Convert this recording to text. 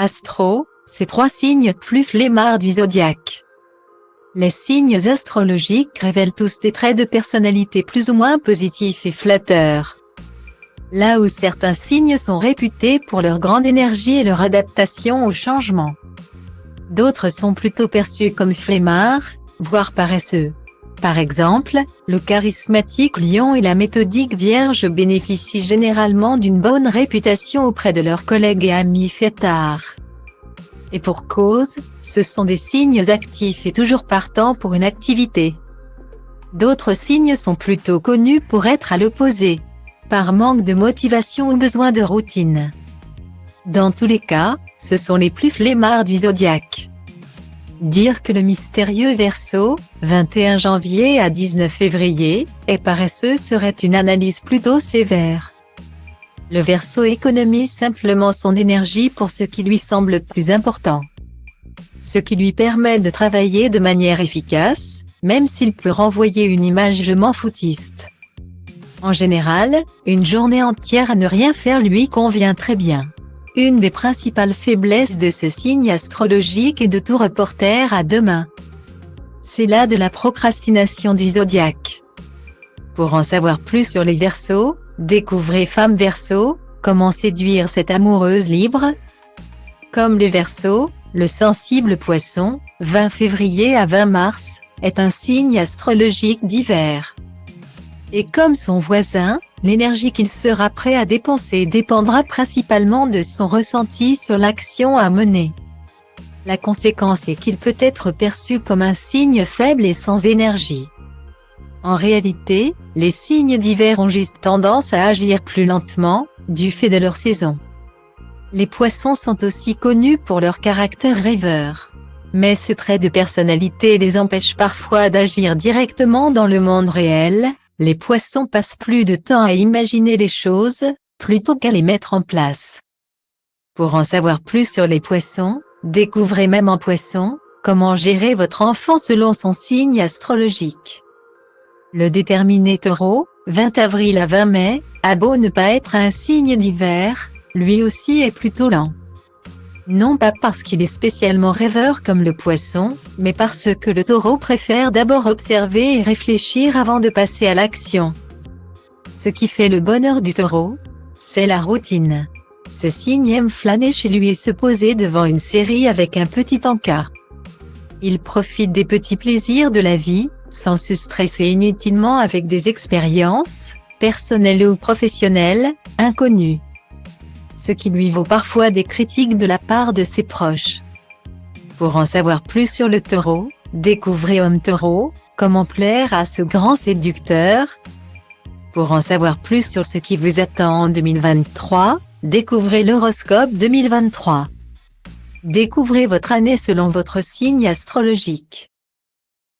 Astro, ces 3 signes plus flemmards du zodiaque. Les signes astrologiques révèlent tous des traits de personnalité plus ou moins positifs et flatteurs. Là où certains signes sont réputés pour leur grande énergie et leur adaptation au changement, d'autres sont plutôt perçus comme flemmards, voire paresseux. Par exemple, le charismatique Lion et la méthodique Vierge bénéficient généralement d'une bonne réputation auprès de leurs collègues et amis fêtards. Et pour cause, ce sont des signes actifs et toujours partants pour une activité. D'autres signes sont plutôt connus pour être à l'opposé, par manque de motivation ou besoin de routine. Dans tous les cas, ce sont les plus flemmards du zodiaque. Dire que le mystérieux Verseau, 21 janvier à 19 février, est paresseux serait une analyse plutôt sévère. Le Verseau économise simplement son énergie pour ce qui lui semble plus important. Ce qui lui permet de travailler de manière efficace, même s'il peut renvoyer une image je m'en foutiste. En général, une journée entière à ne rien faire lui convient très bien. Une des principales faiblesses de ce signe astrologique est de tout reporter à demain. C'est là de la procrastination du zodiaque. Pour en savoir plus sur les Verseaux, découvrez Femme Verseau, comment séduire cette amoureuse libre. Comme les Verseaux, le sensible Poisson, 20 février à 20 mars, est un signe astrologique d'hiver. Et comme son voisin, l'énergie qu'il sera prêt à dépenser dépendra principalement de son ressenti sur l'action à mener. La conséquence est qu'il peut être perçu comme un signe faible et sans énergie. En réalité, les signes d'hiver ont juste tendance à agir plus lentement, du fait de leur saison. Les Poissons sont aussi connus pour leur caractère rêveur. Mais ce trait de personnalité les empêche parfois d'agir directement dans le monde réel. Les Poissons passent plus de temps à imaginer les choses, plutôt qu'à les mettre en place. Pour en savoir plus sur les Poissons, découvrez Même en Poisson, comment gérer votre enfant selon son signe astrologique. Le déterminé Taureau, 20 avril à 20 mai, a beau ne pas être un signe d'hiver, lui aussi est plutôt lent. Non pas parce qu'il est spécialement rêveur comme le Poisson, mais parce que le Taureau préfère d'abord observer et réfléchir avant de passer à l'action. Ce qui fait le bonheur du Taureau, c'est la routine. Ce signe aime flâner chez lui et se poser devant une série avec un petit encas. Il profite des petits plaisirs de la vie, sans se stresser inutilement avec des expériences, personnelles ou professionnelles, inconnues. Ce qui lui vaut parfois des critiques de la part de ses proches. Pour en savoir plus sur le Taureau, découvrez Homme Taureau, comment plaire à ce grand séducteur. Pour en savoir plus sur ce qui vous attend en 2023, découvrez l'horoscope 2023. Découvrez votre année selon votre signe astrologique.